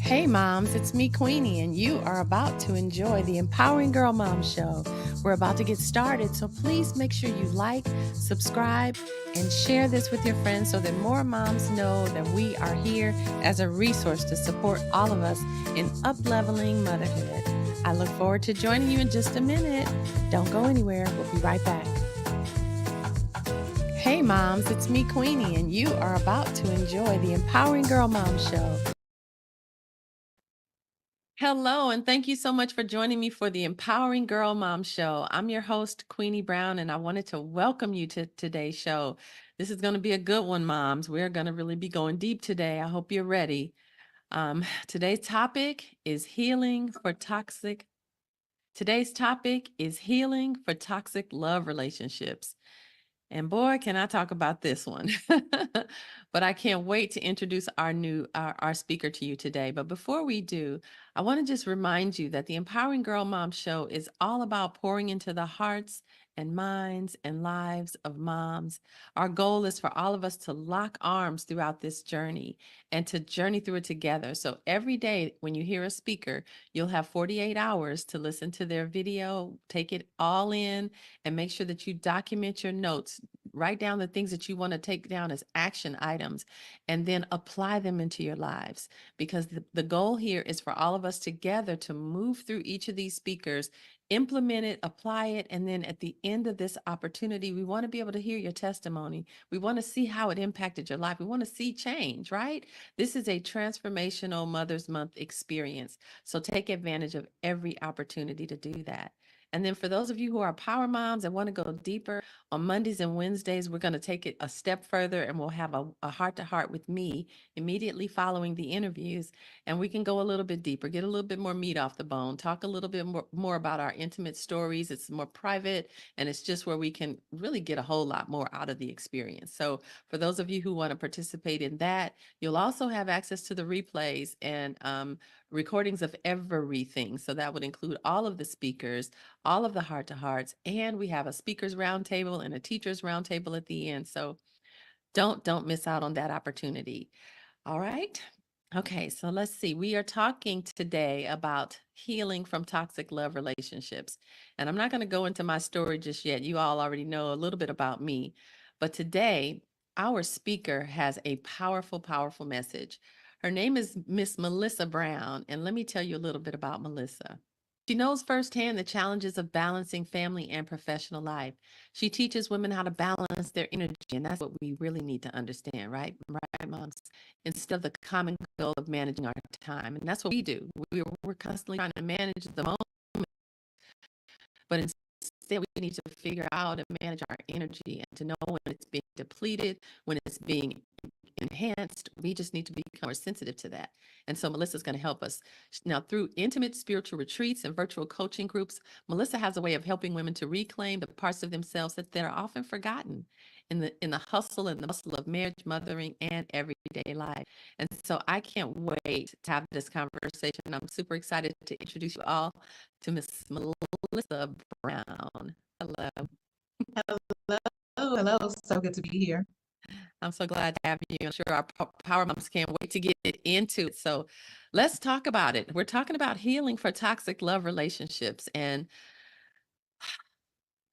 Hey moms, it's me, Queenie, and you are about to enjoy the Empowering Girl Mom Show. We're about to get started, so please make sure you like, subscribe, and share this with your friends so that more moms know that we are here as a resource to support all of us in up-leveling motherhood. I look forward to joining you in just a minute. Don't go anywhere. We'll be right back. Hey moms, it's me, Queenie, and you are about to enjoy the Empowering Girl Mom Show. Hello, and thank you so much for joining me for the Empowering Girl Mom Show. I'm your host, Queenie Brown, and I wanted to welcome you to today's show. This is going to be a good one, moms. We're going to really be going deep today. I hope you're ready. Today's topic is healing for toxic. Today's topic is healing for toxic love relationships. And boy, can I talk about this one. But I can't wait to introduce our speaker to you today. But before we do, I want to just remind you that the Empowering Girl Mom Show is all about pouring into the hearts and minds and lives of moms. Our goal is for all of us to lock arms throughout this journey and to journey through it together. So every day when you hear a speaker, you'll have 48 hours to listen to their video, take it all in, and make sure that you document your notes. Write down the things that you want to take down as action items and then apply them into your lives. Because the goal here is for all of us together to move through each of these speakers, implement it, apply it, and then at the end of this opportunity, we want to be able to hear your testimony. We want to see how it impacted your life. We want to see change, right? This is a transformational Mother's Month experience. So take advantage of every opportunity to do that. And then for those of you who are power moms and want to go deeper, on Mondays and Wednesdays, we're going to take it a step further and we'll have a heart-to-heart with me immediately following the interviews. And we can go a little bit deeper, get a little bit more meat off the bone, talk a little bit more about our intimate stories. It's more private and it's just where we can really get a whole lot more out of the experience. So for those of you who want to participate in that, you'll also have access to the replays and recordings of everything. So that would include all of the speakers, all of the heart to hearts, and we have a speakers roundtable and a teachers roundtable at the end. So don't miss out on that opportunity. All right. Okay, so let's see. We are talking today about healing from toxic love relationships. And I'm not going to go into my story just yet. You all already know a little bit about me. But today, our speaker has a powerful, powerful message. Her name is Miss Melissa Brown. And let me tell you a little bit about Melissa. She knows firsthand the challenges of balancing family and professional life. She teaches women how to balance their energy, and that's what we really need to understand, right? Right, moms? Instead of the common goal of managing our time. And that's what we do. We're constantly trying to manage the moment, but instead we need to figure out and manage our energy and to know when it's being depleted, when it's being enhanced. We just need to become more sensitive to that. And so Melissa's going to help us. Now, through intimate spiritual retreats and virtual coaching groups, Melissa has a way of helping women to reclaim the parts of themselves that they're often forgotten in the hustle and the bustle of marriage, mothering, and everyday life. And so I can't wait to have this conversation. I'm super excited to introduce you all to Miss Melissa Brown. Hello. Hello, hello. So good to be here. I'm so glad to have you. I'm sure our power moms can't wait to get into it. So let's talk about it. We're talking about healing for toxic love relationships. And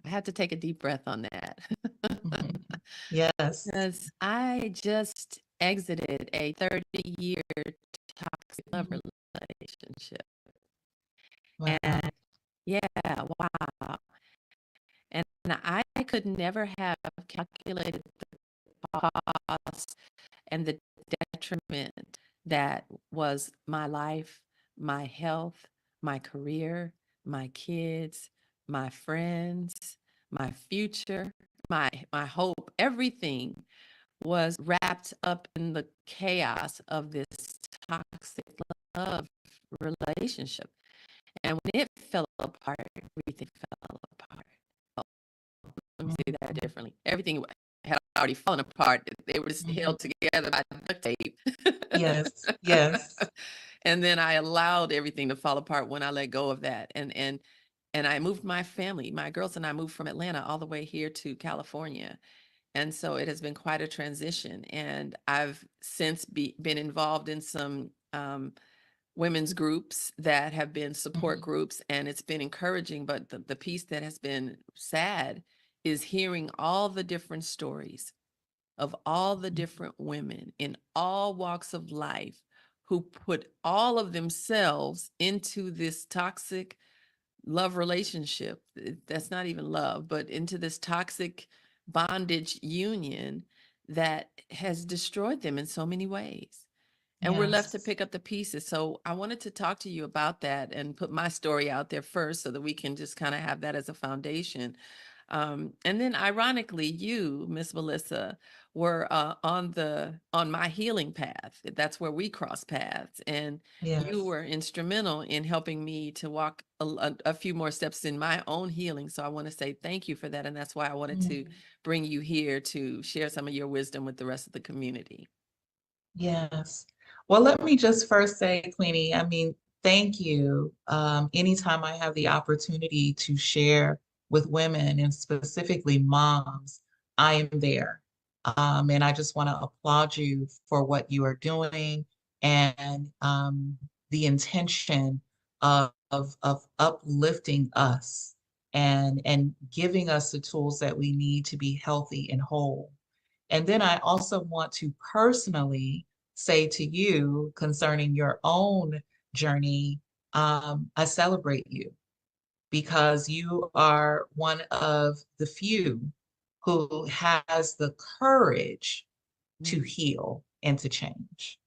I had to take a deep breath on that Mhm. Yes. because I just exited a 30-year toxic love Mhm. relationship. Wow. And yeah, wow. And I could never have calculated the cost and the detriment that was my life, my health, my career, my kids, my friends, my future, my hope, everything was wrapped up in the chaos of this toxic love relationship. And when it fell apart, everything fell apart. Oh, let me say that Mhm. differently. Everything had already fallen apart. They were just Mhm. held together by duct tape. Yes. Yes. And then I allowed everything to fall apart when I let go of that. And I moved my family, my girls and I moved from Atlanta all the way here to California. And so it has been quite a transition. And I've since been involved in some um, women's groups that have been support Mhm. groups, and it's been encouraging. But the piece that has been sad is hearing all the different stories of all the Mhm. different women in all walks of life who put all of themselves into this toxic love relationship. That's not even love, but into this toxic bondage union that has destroyed them in so many ways. And we're left to Yes. pick up the pieces. So I wanted to talk to you about that and put my story out there first so that we can just kind of have that as a foundation. And then ironically, you, Miss Melissa, were on my healing path. That's where we cross paths. And you Yes. were instrumental in helping me to walk a few more steps in my own healing. So I want to say thank you for that. And that's why I wanted to Mm. bring you here to share some of your wisdom with the rest of the community. Yes. Well, let me just first say, Queenie, I mean, thank you. Anytime I have the opportunity to share with women and specifically moms, I am there. And I just want to applaud you for what you are doing and the intention of uplifting us and giving us the tools that we need to be healthy and whole. And then I also want to personally say to you concerning your own journey, I celebrate you because you are one of the few who has the courage to Mm, heal and to change.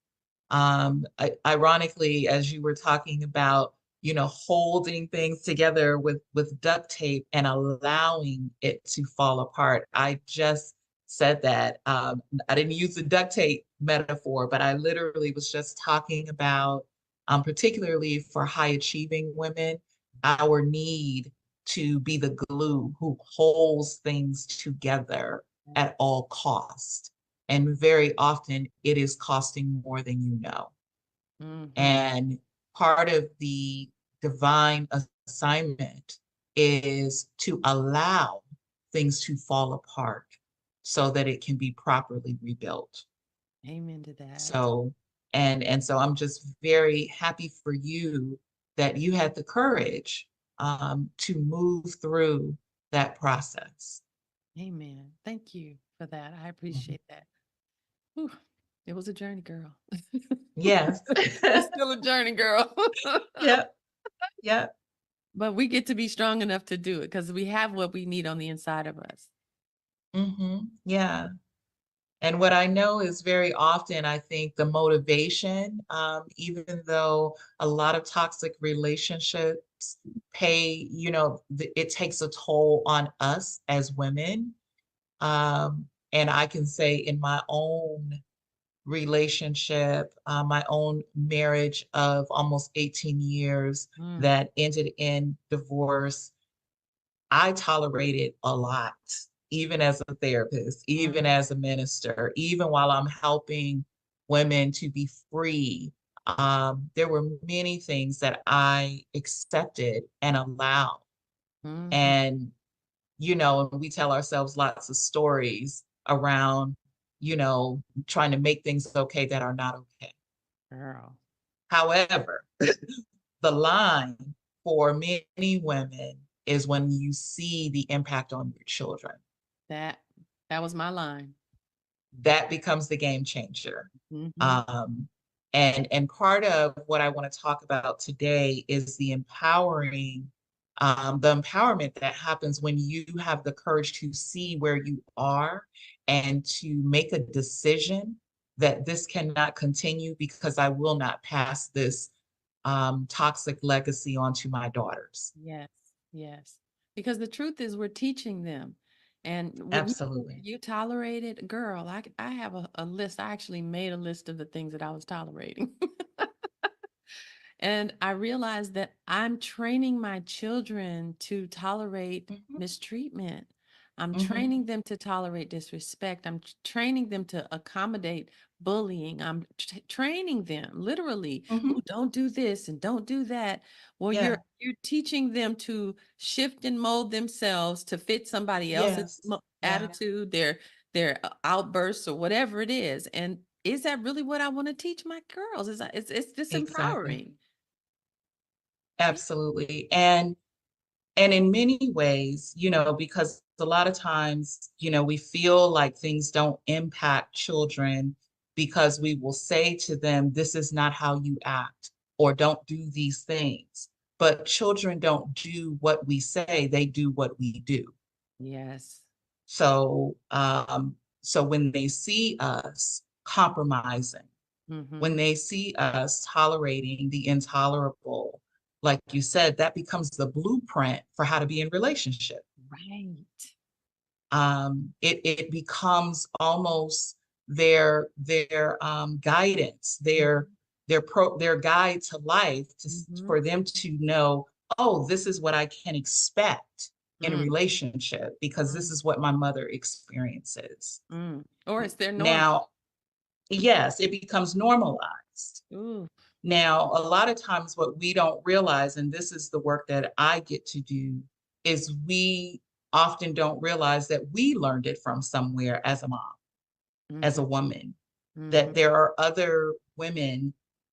Ironically, as you were talking about, holding things together with duct tape and allowing it to fall apart, I just said that. I didn't use the duct tape metaphor, but I literally was just talking about, particularly for high achieving women, our need to be the glue who holds things together at all cost. And very often it is costing more than you know. mm-hmm. And part of the divine assignment is to allow things to fall apart so that it can be properly rebuilt. Amen to that. So, and so I'm just very happy for you that you had the courage to move through that process. Amen. Thank you for that. I Mhm. appreciate that. Whew. It was a journey, girl. Yes. It's still a journey, girl. Yep. Yep. But we get to be strong enough to do it because we have what we need on the inside of us. Yeah. And what I know is very often, I think the motivation, even though a lot of toxic relationships pay, it takes a toll on us as women. And I can say in my own relationship, my own marriage of almost 18 years Mm, that ended in divorce, I tolerated a lot, even as a therapist, even mm, as a minister, even while I'm helping women to be free. There were many things that I accepted and allowed. mhm, And, we tell ourselves lots of stories around, trying to make things okay that are not okay. girl. However, the line for many women is when you see the impact on your children. That that was my line. That becomes the game changer. Mhm. Um, and part of what I want to talk about today is the empowerment that happens when you have the courage to see where you are and to make a decision that this cannot continue because I will not pass this toxic legacy onto my daughters. Yes, yes. Because the truth is we're teaching them. And when Absolutely. you tolerate it, girl, I have a list. I actually made a list of the things that I was tolerating. And I realized that I'm training my children to tolerate Mhm, mistreatment. I'm mhm, training them to tolerate disrespect. I'm training them to accommodate bullying. I'm training them literally, mhm. oh, don't do this and don't do that. Well, Yeah. you're teaching them to shift and mold themselves to fit somebody else's Yes. Yeah. attitude, their outbursts or whatever it is. And is that really what I want to teach my girls? Is that it's Exactly. disempowering. Yeah. Absolutely. And in many ways, because a lot of times, we feel like things don't impact children because we will say to them, this is not how you act, or don't do these things. But children don't do what we say, they do what we do. Yes. So, so when they see us compromising, when Mm-hmm. they see us tolerating the intolerable, like you said, that becomes the blueprint for how to be in relationship. Right. It becomes almost their guidance, Mm-hmm. their guide to life, Mm-hmm. for them to know, oh, this is what I can expect in a Mm, relationship because this mm, is what my mother experiences. mm. Or it's their norm. Now, yes, it becomes normalized. Ooh. Now, a lot of times, what we don't realize, and this is the work that I get to do, is we often don't realize that we learned it from somewhere as a mom, as a Mm-hmm. woman, that Mm-hmm. there are other women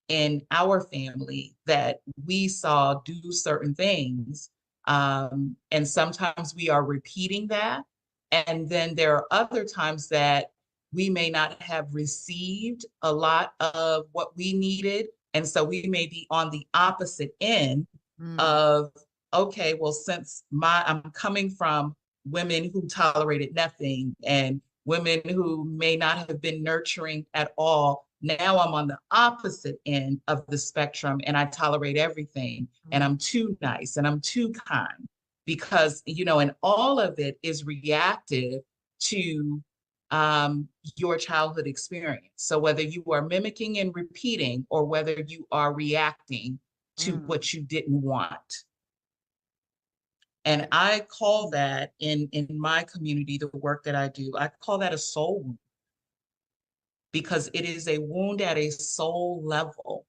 in our family that we saw do certain things. And sometimes we are repeating that. And then there are other times that we may not have received a lot of what we needed. And so we may be on the opposite end Mm, of, okay, well, since I'm coming from women who tolerated nothing and women who may not have been nurturing at all. Now I'm on the opposite end of the spectrum and I tolerate everything and mm, I'm too nice and I'm too kind because, and all of it is reactive to um, your childhood experience. So whether you are mimicking and repeating or whether you are reacting to mm. what you didn't want. And I call that in my community, the work that I do, I call that a soul wound because it is a wound at a soul level.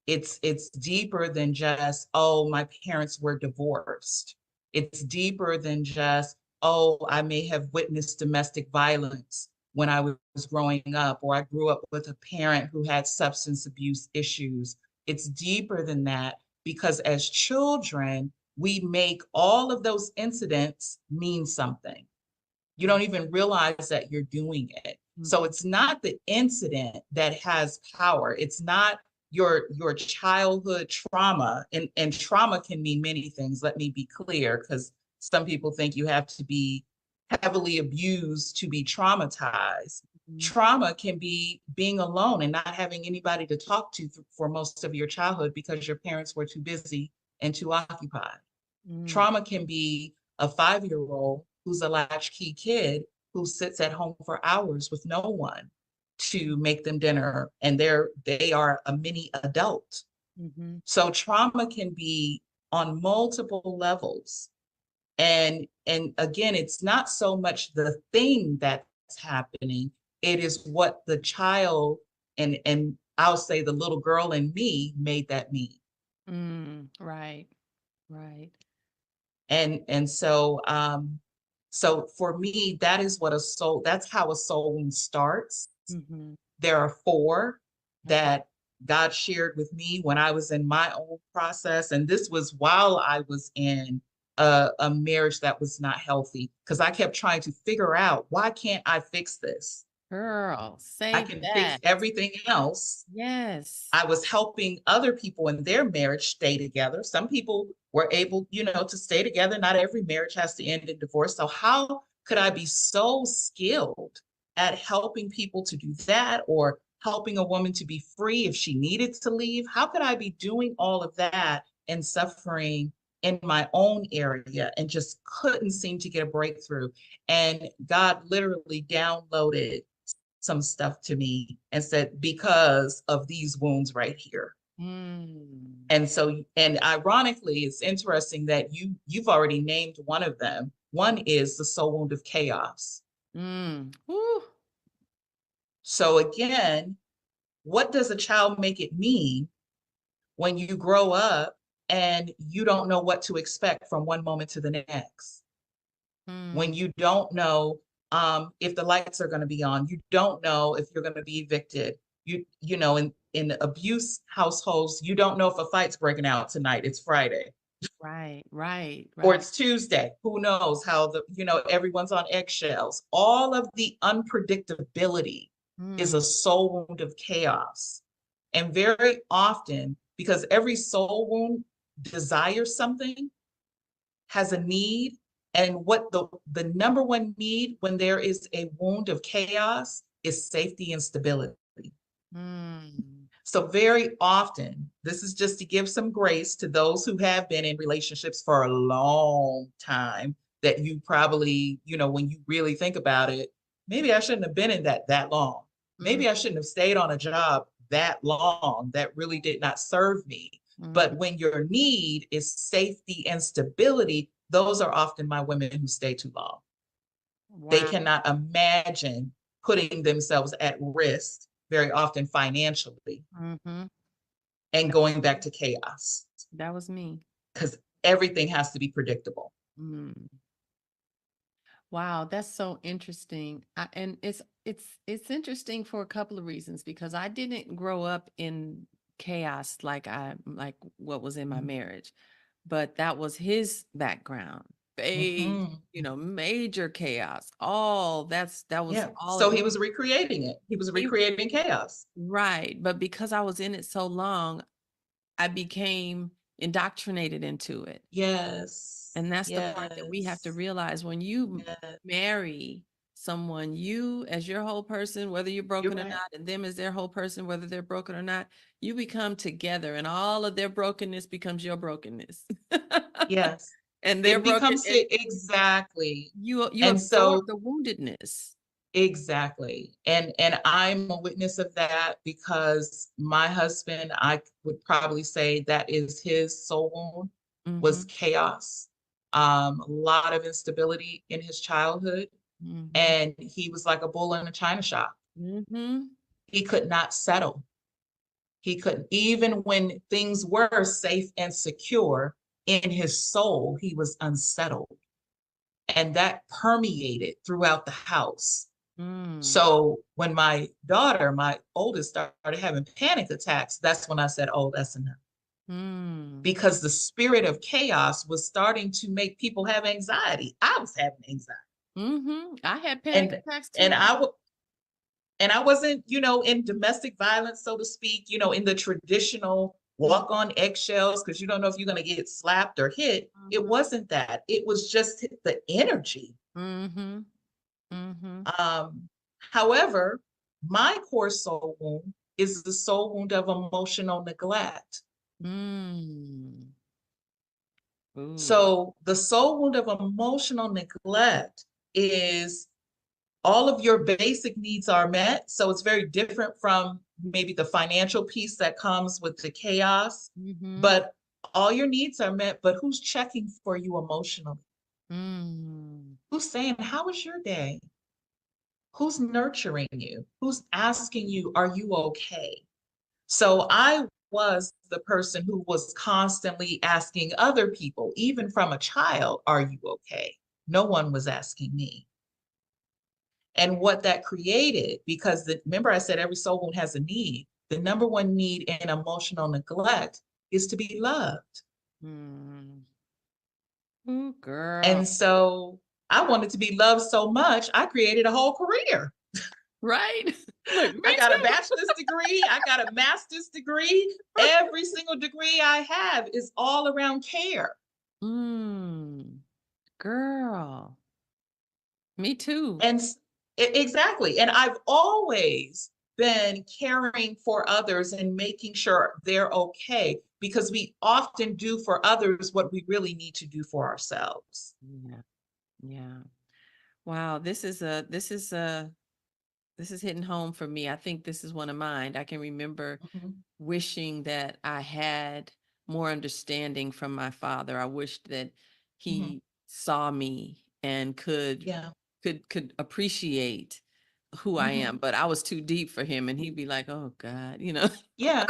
It's deeper than just, oh, my parents were divorced. It's deeper than just, oh, I may have witnessed domestic violence when I was growing up, or I grew up with a parent who had substance abuse issues. It's deeper than that because as children, we make all of those incidents mean something. You Mm, don't even realize that you're doing it. So mhm, it's not the incident that has power. It's not your childhood trauma. And trauma can mean many things. Let me be clear, because some people think you have to be heavily abused to be traumatized. mhm, Trauma can be being alone and not having anybody to talk to for most of your childhood because your parents were too busy and too occupied. mm, Trauma can be a 5-year-old who's a latchkey kid who sits at home for hours with no one to make them dinner, and they are a mini adult. mhm, So trauma can be on multiple levels. And again, it's not so much the thing that's happening, it is what the child and I'll say the little girl in me made that mean. mm. Right. Right. And so for me, that's how a soul wound starts. Mhm. There are four Okay. that God shared with me when I was in my own process. And this was while I was in a marriage that was not healthy, because I kept trying to figure out, why can't I fix this? Girl, I say can fix that. everything else. Yes. I was helping other people in their marriage stay together. Some people were able, to stay together. Not every marriage has to end in divorce. So how could I be so skilled at helping people to do that, or helping a woman to be free if she needed to leave? How could I be doing all of that and suffering in my own area and just couldn't seem to get a breakthrough? And God literally downloaded some stuff to me and said, because of these wounds right here. Mm. And ironically, it's interesting that you've already named one of them. One is the soul wound of chaos. Mm. Woo. So again, what does a child make it mean when you grow up and you don't know what to expect from one moment to the next? When Mm. you don't know if the lights are going to be on. You don't know if you're going to be evicted. You know, in abuse households, you don't know if a fight's breaking out tonight. It's Friday Right, right, or right. it's Tuesday. Who knows how everyone's on eggshells. All of the unpredictability is a Mm, soul wound of chaos. And very often, because every soul wound desires something, has a need, and what the number one need when there is a wound of chaos is safety and stability. mm, So very often, this is just to give some grace to those who have been in relationships for a long time, that you probably, when you really think about it, maybe I shouldn't have been in that long. mm, Maybe I shouldn't have stayed on a job that long that really did not serve me. mm. But when your need is safety and stability, those are often my women who stay too long. They Wow. cannot imagine putting themselves at risk, very often financially, Mhm. and That going back to chaos that was me. because everything has to be predictable. Mm. Wow, that's so interesting. And it's interesting for a couple of reasons because I didn't grow up in chaos like what was in my Mhm. marriage, but that was his background. Mhm. Major chaos. All that was Yeah. all So it he was. was recreating it. He was He, recreating chaos. right, but because I was in it so long, I became indoctrinated into it. Yes. And that's the part that we have to Yes. realize when you Yes. marry someone, you as your whole person, whether you're You're broken or right. not, and them as their whole person, whether they're broken or not, you become together and all of their brokenness becomes your brokenness. Yes. And they're It broken becomes and exactly. you And absorb so the woundedness. exactly. And I'm a witness of that because my husband, I would probably say that is his soul wound, was Mhm. chaos. A lot of instability in his childhood. Mhm. And he was like a bull in a china shop. Mhm. He could not settle. He couldn't, even when things were safe and secure, in his soul, he was unsettled. And that permeated throughout the house. Mm. So when my daughter, my oldest, started having panic attacks, that's when I said, oh, that's enough. Mm. Because the spirit of chaos was starting to make people have anxiety. I was having anxiety. Mhm. I had panic And attacks and too. I wasn't, in domestic violence, so to speak, in the traditional Mm. walk on eggshells, because you don't know if you're going to get slapped or hit. It Mhm. wasn't that. It was just the energy. Mhm. Mhm. Um, However, my core soul wound is the soul wound of emotional neglect. Mm. Ooh. So the soul wound of emotional neglect is all of your basic needs are met. So it's very different from maybe the financial piece that comes with the chaos, Mhm. but all your needs are met. But who's checking for you emotionally? Mm. Who's saying, how was your day? Who's nurturing you? Who's asking you, are you okay? So I was the person who was constantly asking other people, even from a child, are you okay? No one was asking me. And what that created, because remember I said every soul wound has a need. The number one need in emotional neglect is to be loved. Mm. Ooh, girl. And so I wanted to be loved so much, I created a whole career. Right? Look, me I got a too. bachelor's degree, I got a master's degree. Every single degree I have is all around care. Mm. Girl. Me too. And exactly. And I've always been caring for others and making sure they're okay because we often do for others what we really need to do for ourselves. Yeah. Yeah. Wow, this is hitting home for me. I think this is one of mine. I can remember Mhm, wishing that I had more understanding from my father. I wished that mhm. he saw me and could Yeah. could appreciate who I am, Hmm. but I was too deep for him, and he'd be like, "Oh God," you know. Yeah.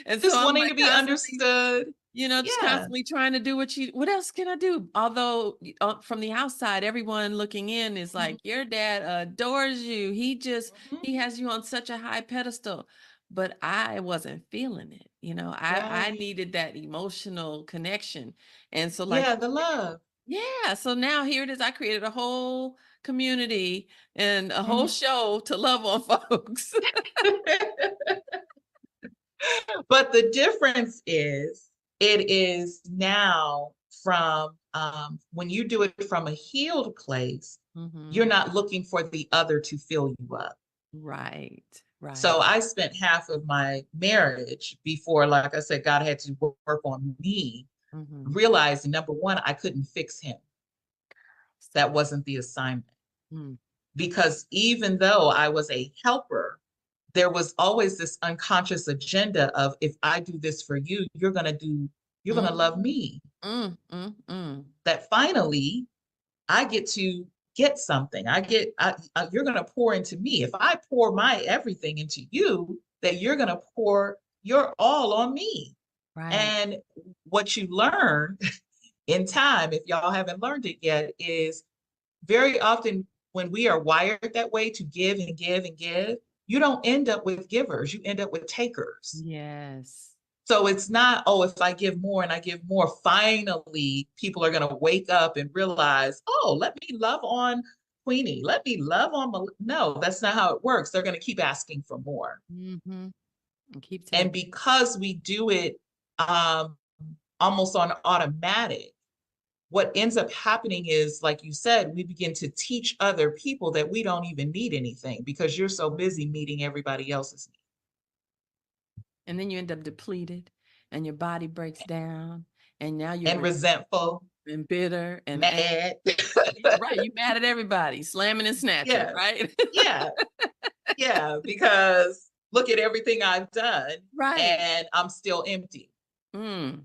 And so Just I'm wanting like to be constantly, understood. just Yeah. constantly trying to do what else can I do? Although from the outside, everyone looking in is Mhm. like, your dad adores you. Mhm. He has you on such a high pedestal. But I wasn't feeling it. I Right. needed that emotional connection. And so like, Yeah, the love. yeah, so now here it is. I created a whole community and a whole Mhm. show to love on folks. But the difference is, it is now from when you do it from a healed place, you're Mhm. not looking for the other to fill you up. Right, So right. I spent half of my marriage before, like I said, God had to work on me, Mhm. realizing number one, I couldn't fix him. That wasn't the assignment. Mm, Because even though I was a helper, there was always this unconscious agenda of, if I do this for you, you're going to love mm, me. mm. That finally I get to get something. You're going to pour into me. If I pour my everything into you, that you're going to pour your all on me. Right. And what you learn in time, if y'all haven't learned it yet, is very often when we are wired that way to give and give and give, you don't end up with givers, you end up with takers. Yes. So it's not, oh, if I give more and I give more, finally people are going to wake up and realize, oh, let me love on Queenie. Let me love on No, that's not how it works. They're going to keep asking for more. Mhm. And keep And taking. because we do it um, almost on automatic, what ends up happening is, like you said, we begin to teach other people that we don't even need anything because you're so busy meeting everybody else's needs. And then you end up depleted and your body breaks down and now you're And resentful resentful, and bitter and mad. right, you mad at everybody, slamming and snatching, Yes. right? Yeah. Yeah. Because look at everything I've done Right. and I'm still empty. Mm.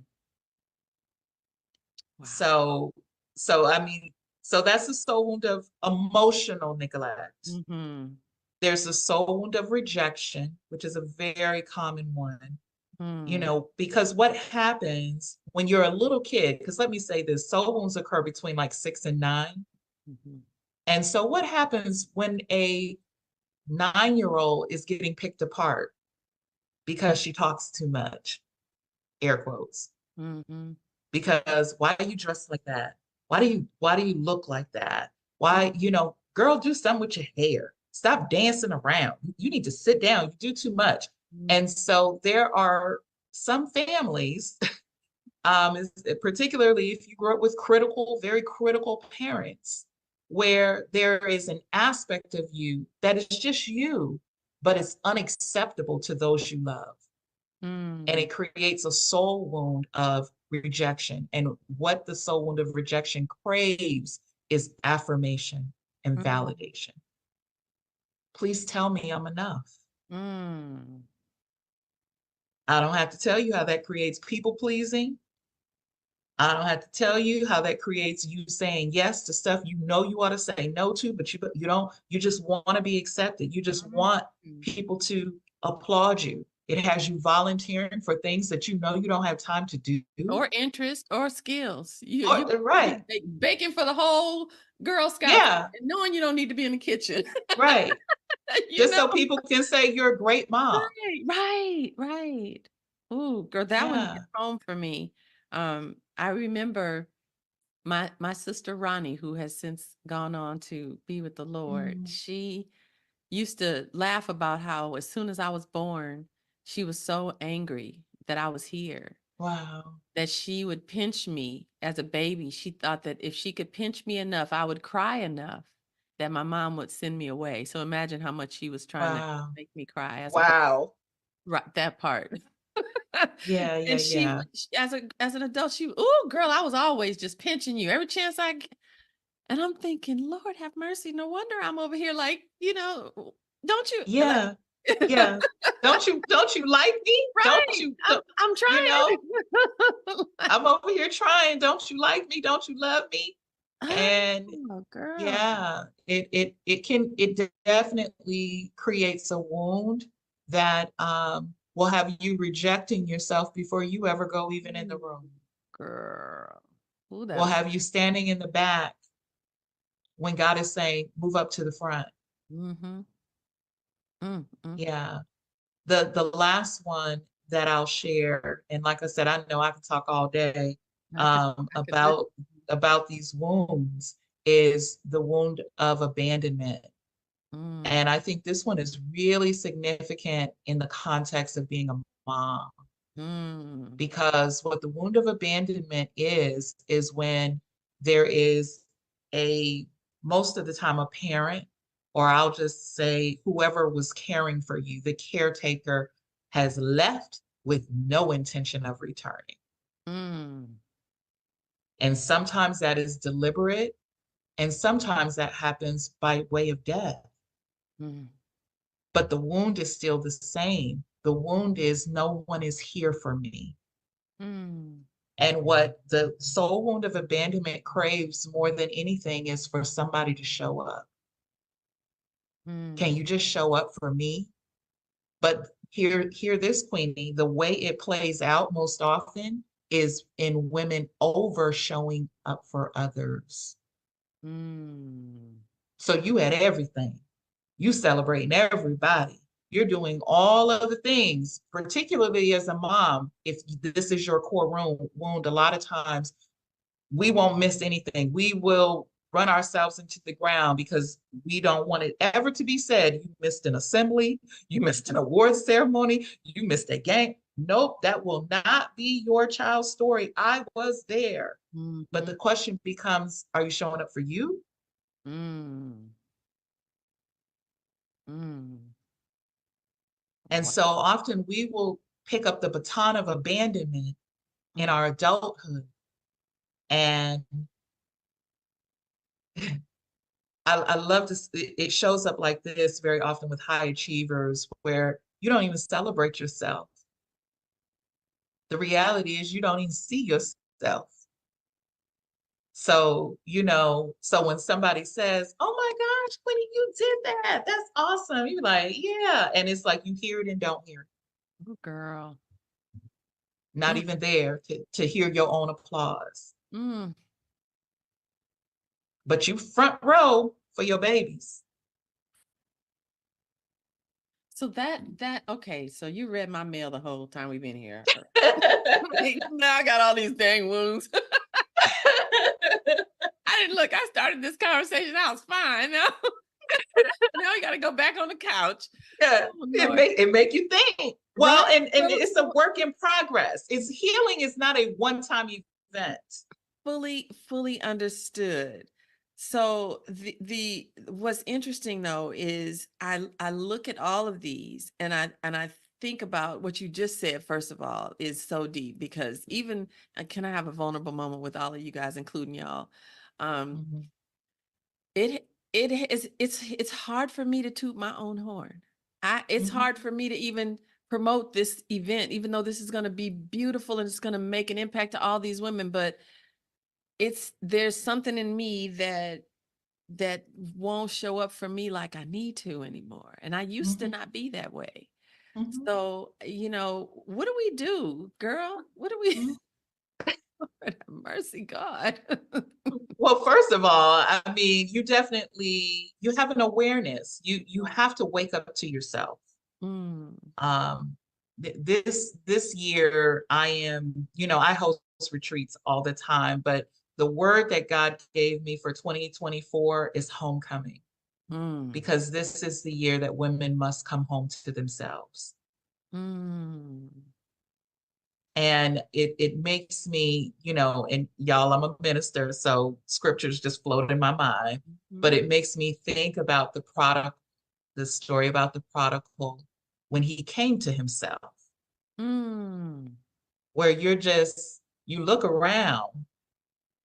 Wow. So, so I mean, so that's the soul wound of emotional neglect. Mhm. There's a soul wound of rejection, which is a very common one. Mm. Because what happens when you're a little kid, because let me say this, soul wounds occur between like 6 and 9. Mhm. And so what happens when a 9-year old is getting picked apart because she talks too much, air quotes, Mhm. because why are you dressed like that? Why do you look like that? Why, girl, do something with your hair. Stop dancing around. You need to sit down. You do too much. Mhm. And so there are some families particularly if you grew up with very critical parents, where there is an aspect of you that is just you, but it's unacceptable to those you love. And Mm. it creates a soul wound of rejection. And what the soul wound of rejection craves is affirmation and Mm. validation. Please tell me I'm enough. Mm. I don't have to tell you how that creates people pleasing. I don't have to tell you how that creates you saying yes to stuff you know you ought to say no to, but you don't, you just want to be accepted. You just want Mm. people to applaud you. It has you volunteering for things that you know you don't have time to do. Or interest or skills. You could be Right. baking for the whole Girl Scouts Yeah. and knowing you don't need to be in the kitchen. Right. You Just know? so people can say you're a great mom. Right, right, right. Ooh, girl, that one hit Yeah. home for me. I remember my sister Ronnie, who has since gone on to be with the Lord. Mm, She used to laugh about how as soon as I was born, she was so angry that I was here, wow. that she would pinch me as a baby. She thought that if she could pinch me enough, I would cry enough that my mom would send me away. So imagine how much she was trying to Wow. make me cry as a baby. Wow. Right, that part. Yeah, yeah, And yeah. as an adult, "Ooh, girl, I was always just pinching you every chance I g," and I'm thinking, "Lord have mercy, no wonder I'm over here like, don't you like." Yeah. Yeah. Don't you like me? Don't Right, you I'm you know? trying. I'm over here trying. Don't you like me? Don't you love me? And Oh, girl. yeah, it definitely creates a wound that will have you rejecting yourself before you ever go even in the Mm, room. girl. Ooh, Will that'll. have you standing in the back when God is saying, move up to the front. Mm-hmm. Mm. Yeah. The last one that I'll share, and like I said, I know I can talk all day I could, I could listen. about these wounds, is the wound of abandonment. Mm, And I think this one is really significant in the context of being a mom, mm, because what the wound of abandonment is when there is a, most of the time, a parent, or I'll just say whoever was caring for you, the caretaker has left with no intention of returning. mm, And sometimes that is deliberate, and sometimes that happens by way of death. mm, But the wound is still the same. The wound is no one is here for me. mm, And what the soul wound of abandonment craves more than anything is for somebody to show up. Can mm, you just show up for me? But hear this, Queenie. The way it plays out most often is in women over showing up for others. mm, So you had everything. You celebrating everybody. You're doing all of the things, particularly as a mom. If this is your core wound, a lot of times we won't miss anything. We will run ourselves into the ground because we don't want it ever to be said, you missed an assembly, you missed an award ceremony, you missed a game. Nope, that will not be your child's story. I was there. But mhm, the question becomes, are you showing up for you? mm, mm. And Wow. so often we will pick up the baton of abandonment in Mm, our adulthood. And I love this. It shows up like this very often with high achievers where you don't even celebrate yourself. The reality is you don't even see yourself. So, so when somebody says, oh my gosh, Quinny, you did that. That's awesome. You're like, yeah. And it's like you hear it and don't hear it. ooh, girl. Not Mm, even there to hear your own applause. mm. But you front row for your babies. So okay, so you read my mail the whole time we've been here. Now I got all these dang wounds. I didn't look. I started this conversation. I was fine. Now, now we got to go back on the couch. Yeah, Oh it Lord, make you think. right? Well, and So, it's a so work in progress. It's healing is not a one-time event. fully understood. So the what's interesting though is I look at all of these and I think about what you just said. First of all, is so deep because even can I have a vulnerable moment with all of you guys, including y'all? Um, Mhm, it's hard for me to toot my own horn. It's mhm, hard for me to even promote this event, even though this is going to be beautiful and it's going to make an impact to all these women. But there's something in me that won't show up for me like I need to anymore. And I used to mhm, not be that way. mhm, So, what do we do, girl? What do we mhm. mercy God. Well, first of all, I mean, you have an awareness. You have to wake up to yourself. Mm, Um, this year, I host retreats all the time, but the word that God gave me for 2024 is homecoming, mm, because this is the year that women must come home to themselves. mm, And it makes me, and y'all, I'm a minister, so scriptures just float in my mind, but mhm, it makes me think about the story about the prodigal when he came to himself, mm. where you look around,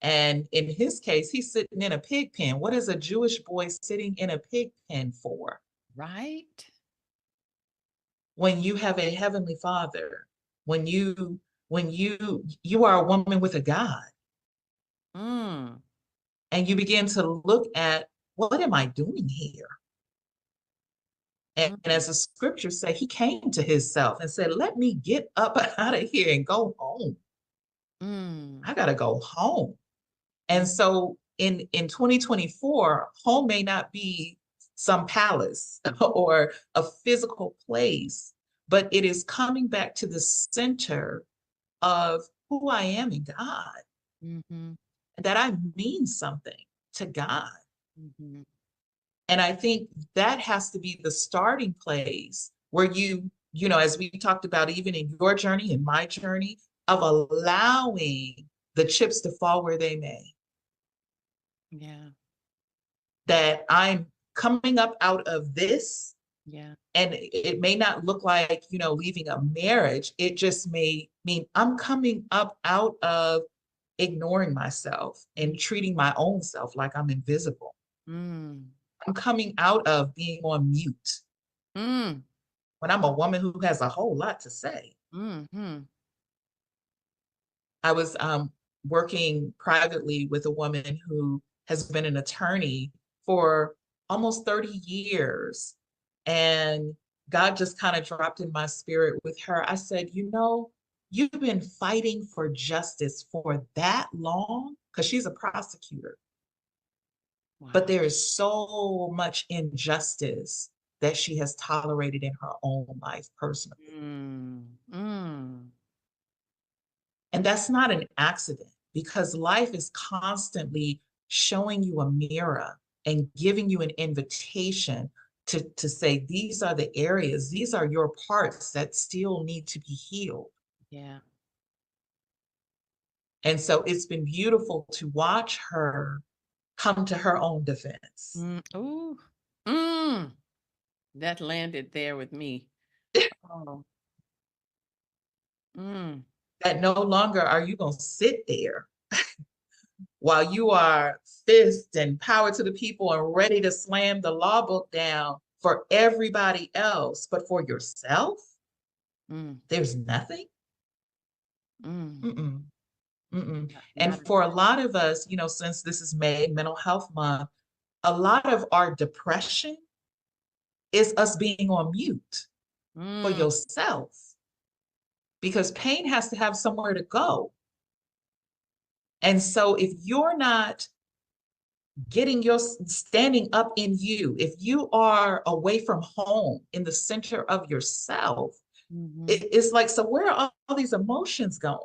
and in his case, he's sitting in a pig pen. What is a Jewish boy sitting in a pig pen for? Right? When you have a heavenly father, when you are a woman with a God. Mm. And you begin to look at, what am I doing here? And Mm, as the scriptures say, he came to himself and said, let me get up out of here and go home. mm, I got to go home. And mm, so in 2024, home may not be some palace or a physical place, but it is coming back to the center of who I am in God, mhm, that I mean something to God. mhm. And I think that has to be the starting place where as we talked about, even in your journey, in my journey, of allowing the chips to fall where they may, Yeah, that I'm coming up out of this. yeah. And it may not look like, leaving a marriage. It just may mean I'm coming up out of ignoring myself and Mm, treating my own self like I'm invisible. mm, I'm coming out of being on mute mm, when I'm a woman who has a whole lot to say. mhm. I was working privately with a woman who has been an attorney for almost 30 years. And God just kind of dropped in my spirit with her. I said, you've been fighting for justice for that long, because she's a prosecutor, but Wow. there is so much injustice that she has tolerated in her own life personally. Mm, mm. And that's not an accident, because life is constantly showing you a mirror and giving you an invitation to say, these are the areas, these are your parts that still need to be healed. Yeah. And so it's been beautiful to watch her come to her own defense. Mm, ooh. Mm. That landed there with me. Oh. Mm, That no longer are you going to sit there while you are fist and power to the people and ready to slam the law book down for everybody else, but for yourself, mm, there's nothing. mm. Mm-mm, mm-mm. And Not at for a all. lot of us, since this is May, Mental Health Month, a lot of our depression is us being on mute for Mm, yourself, because pain has to have somewhere to go. And so if you're not getting your standing up in you, if you are away from home in the center of yourself, mhm, it's like, so where are all these emotions going?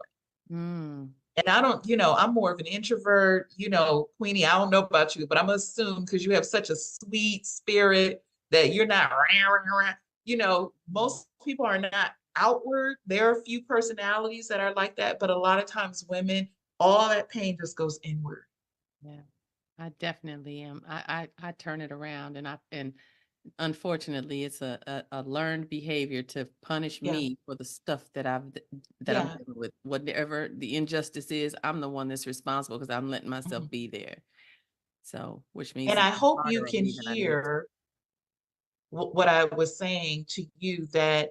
mm. And I don't, I'm more of an introvert, Queenie. I don't know about you, but I'm gonna assume because you have such a sweet spirit that you're not, rah, rah, rah. Mm. Most people are not outward. There are a few personalities that are like that, but a lot of times women, all that pain just goes inward. Yeah. I definitely am. I turn it around, and unfortunately it's a learned behavior to punish Yeah, me for the stuff that I'm yeah. dealing with. Whatever the injustice is, I'm the one that's responsible because I'm letting myself Mhm. be there. So, which means And it's I hope you harder on can me than I need it to. hear what I was saying to you, that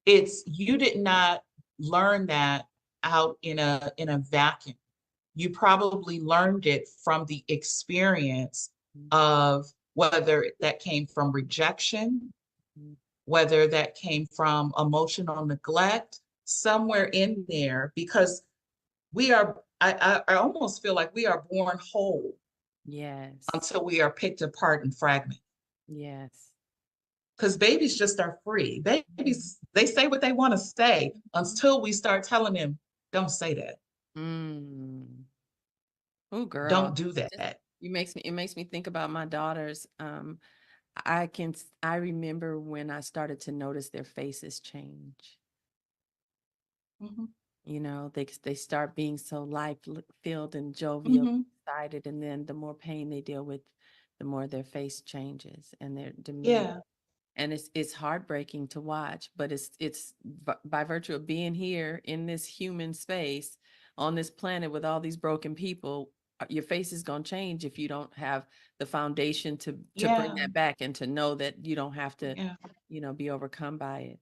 it's you did not learn that out in a vacuum. You probably learned it from the experience Mm, of whether that came from rejection, mm, whether that came from emotional neglect, somewhere in there, because I almost feel like we are born whole yes. until we are picked apart and fragmented. Yes. Because babies just are free. Babies, they say what they want to say Mhm. until we start telling them, don't say that. Mm. Oh, girl. Don't do Just that. it makes me think about my daughters. I remember when I started to notice their faces change. Mhm, They start being so life filled and jovial, mhm. excited, and then the more pain they deal with, the more their face changes and their demeanor. Yeah, And it's heartbreaking to watch, but it's by virtue of being here in this human space on this planet with all these broken people, your face is going to change if you don't have the foundation to bring yeah, that back and to know that you don't have to, yeah, be overcome by it.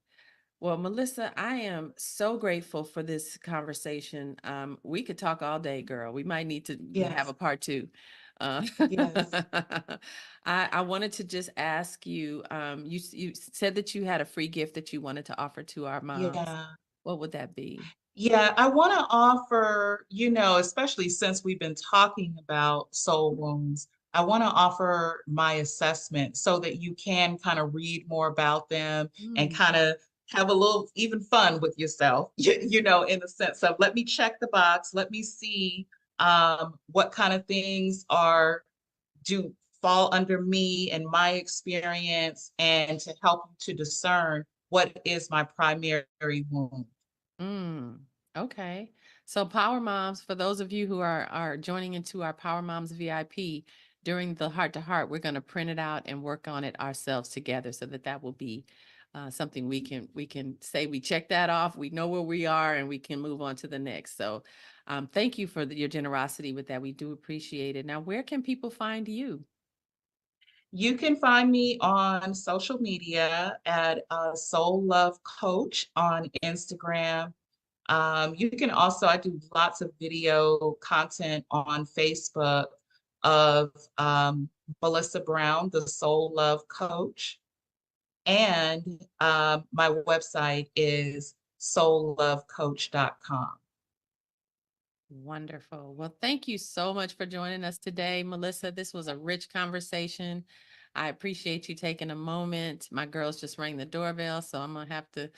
Well, Melissa, I am so grateful for this conversation. We could talk all day, girl. We might need to have yes. a part two. Yes. I wanted to just ask you, you said that you had a free gift that you wanted to offer to our moms. Yeah. What would that be? Yeah, I want to offer, especially since we've been talking about soul wounds, I want to offer my assessment so that you can kind of read more about them and Mm, kind of have a little even fun with yourself, in the sense of let me check the box, let me see what kind of things do fall under me and my experience, and to help you to discern what is my primary wound. mm, okay. So Power Moms, for those of you who are joining into our Power Moms VIP during the heart to heart, we're going to print it out and work on it ourselves together so that that will be something we can say we check that off. We know where we are and we can move on to the next. So thank you for your generosity with that. We do appreciate it. Now, where can people find you? You can find me on social media at Soul Love Coach on Instagram. You can also, I do lots of video content on Facebook of Melissa Brown, the Soul Love Coach. And my website is soullovecoach.com. Wonderful. Well, thank you so much for joining us today, Melissa. This was a rich conversation. I appreciate you taking a moment. My girls just rang the doorbell, so I'm gonna have to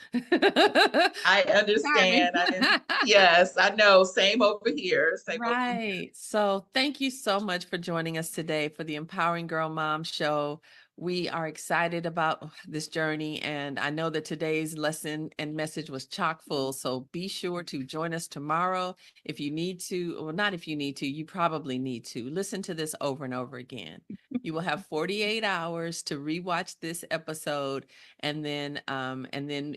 I timing. understand. Yes, I know. Same over here. Same over here. Right. So thank you so much for joining us today for the Empowering Girl Mom Show. We are excited about this journey, and I know that today's lesson and message was chock full. So be sure to join us tomorrow if you need to, or not if you need to, you probably need to listen to this over and over again. You will have 48 hours to rewatch this episode, and then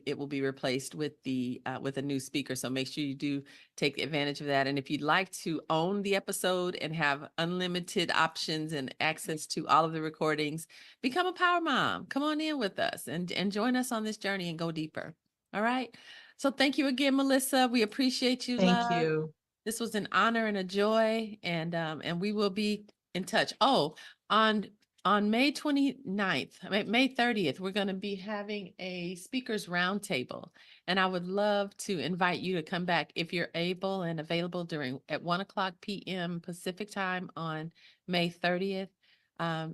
it will be replaced with a new speaker. So make sure you do take advantage of that. And if you'd like to own the episode and have unlimited options and access to all of the recordings, become a power mom. Come on in with us and join us on this journey and go deeper. All right. So thank you again, Melissa. We appreciate you, Thank love. you. This was an honor and a joy, and we will be in touch. Oh, on on May 29th, May 30th, we're going to be having a speakers roundtable, and I would love to invite you to come back if you're able and available during at 1 o'clock p.m. Pacific time on May 30th.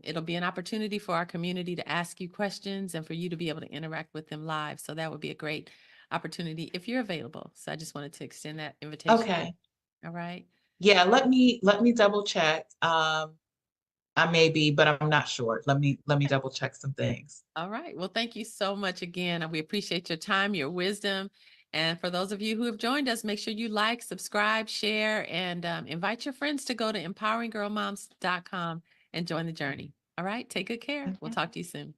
It'll be an opportunity for our community to ask you questions and for you to be able to interact with them live. So that would be a great opportunity if you're available. So I just wanted to extend that invitation. Okay. All right. Yeah, let me double check. I may be, but I'm not sure. Let me double check some things. All right. Well, thank you so much again. We appreciate your time, your wisdom. And for those of you who have joined us, make sure you like, subscribe, share, and invite your friends to go to empoweringgirlmoms.com and join the journey. All right. Take good care. We'll Okay. talk to you soon.